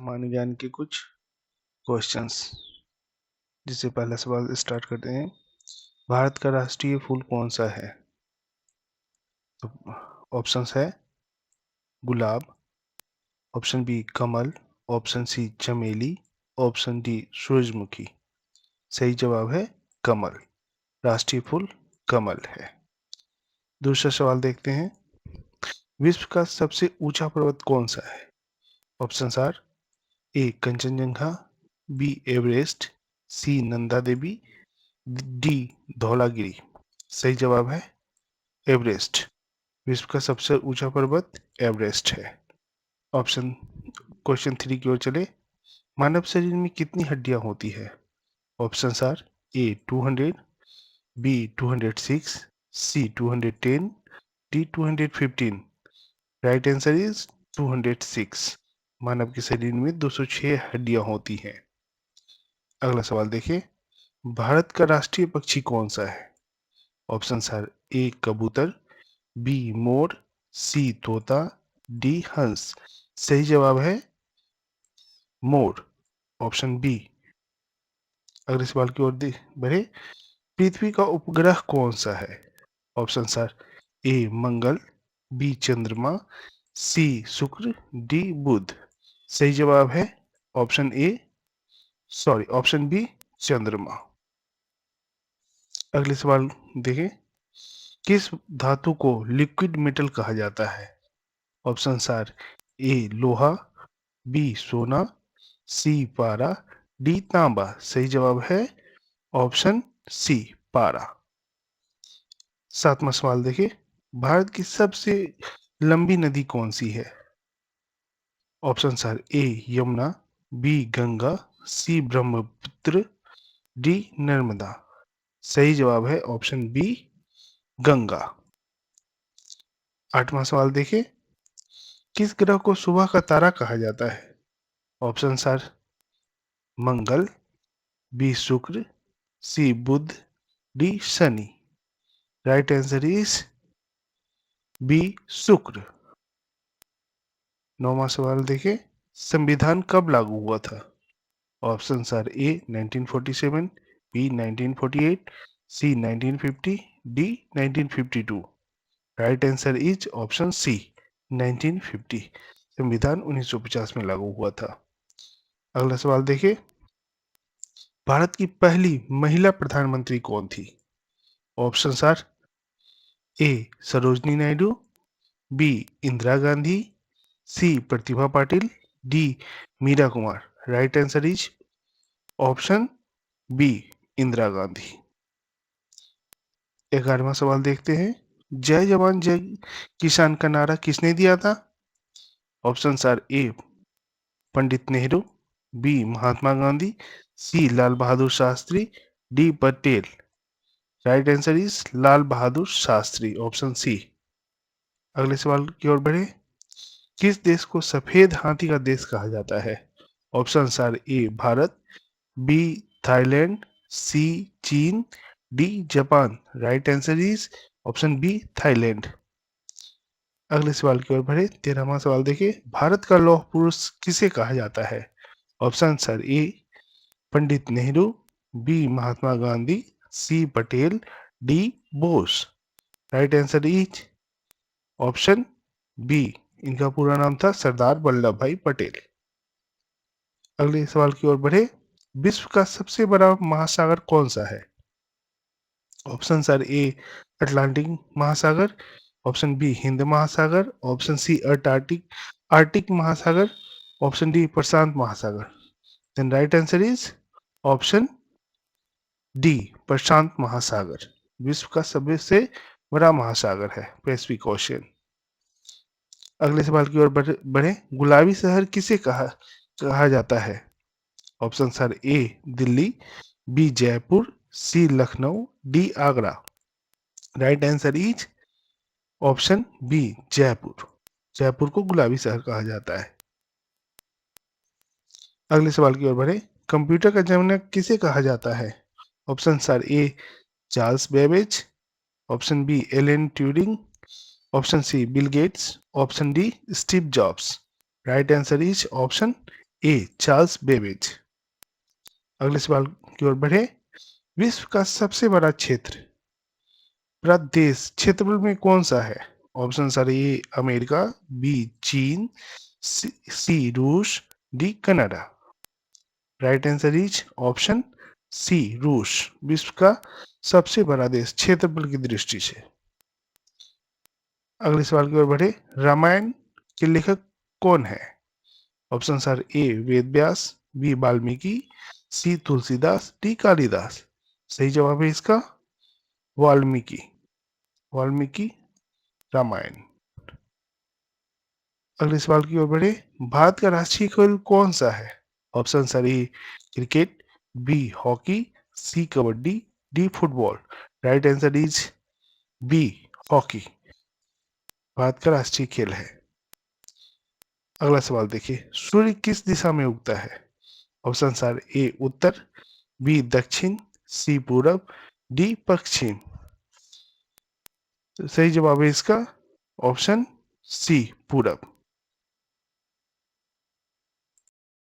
सामान्य ज्ञान के कुछ क्वेश्चंस। जिससे पहला सवाल स्टार्ट करते हैं। भारत का राष्ट्रीय फूल कौन सा है? तो ऑप्शंस है गुलाब, ऑप्शन बी कमल, ऑप्शन सी चमेली, ऑप्शन डी सूरजमुखी। सही जवाब है कमल। राष्ट्रीय फूल कमल है। दूसरा सवाल देखते हैं। विश्व का सबसे ऊंचा पर्वत कौन सा है? Options are A Kanchenjunga, B Everest, C Nanda Devi, D Dhaulagiri. सही जवाब है एवरेस्ट। विश्व का सबसे ऊंचा पर्वत एवरेस्ट है। ऑप्शन क्वेश्चन 3 की ओर चले। मानव शरीर में कितनी हड्डियां होती है? Options are A 200, B 206, C 210, D 215। Right answer is 206। मानव के शरीर में 206 हड्डियां होती हैं। अगला सवाल देखिए। भारत का राष्ट्रीय पक्षी कौन सा है? ऑप्शंस आर ए कबूतर, बी मोर, सी तोता, डी हंस। सही जवाब है मोर, ऑप्शन बी। अगले सवाल की ओर बढ़े। पृथ्वी का उपग्रह कौन सा है? ऑप्शंस आर ए मंगल, बी चंद्रमा, सी शुक्र, डी बुध। सही जवाब है ऑप्शन बी चंद्रमा। अगले सवाल देखें। किस धातु को लिक्विड मेटल कहा जाता है? ऑप्शंस आर ए लोहा, बी सोना, सी पारा, डी तांबा। सही जवाब है ऑप्शन सी पारा। सातवां सवाल देखिए। भारत की सबसे लंबी नदी कौन सी है? Options are A Yamuna, B Ganga, C Brahmaputra, D Narmada. सही जवाब है ऑप्शन बी गंगा। आठवां सवाल देखिए। किस ग्रह को सुबह का तारा कहा जाता है? ऑप्शंस आर मंगल, बी शुक्र, सी बुध, डी शनि। राइट आंसर इज बी शुक्र। नौवां सवाल देखिए। संविधान कब लागू हुआ था? Options are A 1947, B 1948, C 1950, D 1952। Right answer is option C 1950। संविधान 1950 में लागू हुआ था। अगला सवाल देखिए। भारत की पहली महिला प्रधानमंत्री कौन थी? Options are A Sarojini Naidu, B Indira Gandhi, C Pratibha Patil, D Meera Kumar. Right answer is option B Indira Gandhi. 11वां सवाल देखते हैं। जय जवान जय किसान का नारा किसने दिया था? Options are A Pandit Nehru, B Mahatma Gandhi, C Lal Bahadur Shastri, D Patel. Right answer is Lal Bahadur Shastri, option C. अगले सवाल की ओर बढ़े। किस देश को सफेद हाथी का देश कहा जाता है? Options are A Bharat, B Thailand, C चीन, D Japan. Right answer is option B Thailand. अगले सवाल की ओर बढ़े। 13वां सवाल देखिए। भारत का लौह पुरुष किसे कहा जाता है? Options are A Pandit Nehru, B Mahatma Gandhi, C Patel, D Bose. Right answer is option B. इनका पूरा नाम था सरदार वल्लभ भाई पटेल। अगले सवाल की ओर बढ़े। विश्व का सबसे बड़ा महासागर कौन सा है? ऑप्शंस आर ए अटलांटिक महासागर, ऑप्शन बी हिंद महासागर, ऑप्शन सी आर्टिक महासागर, ऑप्शन डी प्रशांत महासागर। Then right answer is option D प्रशांत महासागर। विश्व का सबसे बड़ा महासागर है पैसिफिक ओशियन। अगले सवाल की ओर बढ़े। गुलाबी शहर किसे कहा जाता है? Option are A Delhi, B Jaipur, C Lucknow, D Agra. Right answer is option B Jaipur. Jaipur को गुलाबी शहर कहा जाता है। अगले सवाल की ओर बढ़े। कंप्यूटर का जनक किसे कहा जाता है? Option are A Charles Babbage, option B Alan Turing, option C Bill Gates, option D Steve Jobs. Right answer is option A Charles Babbage. अगले सवाल की ओर बढ़े। विश्व का सबसे बड़ा प्रदेश क्षेत्रफल में कौन सा है? Option are A America, B चीन, सी रूस, D Canada. Right answer is option C रूस, विश्व का सबसे बड़ा देश क्षेत्रफल की दृष्टि से। अगले सवाल की ओर बढ़े। रामायण के लेखक कौन है? Option are A Ved Vyas, B Valmiki, C Tulsidas, D Kalidas. सही जवाब है इसका वाल्मीकि। वाल्मीकि रामायण। अगले सवाल की ओर बढ़े। भारत का राष्ट्रीय खेल कौन सा है? Option are A cricket, B hockey, C kabaddi, D football. Right answer is B hockey, Bharat का राष्ट्रीय खेल है। अगला सवाल देखिए। सूर्य किस दिशा में उगता है? Option are A Uttar, B दक्षिण, सी पूरब, डी पश्चिम। तो सही जवाब है इसका ऑप्शन सी पूरब।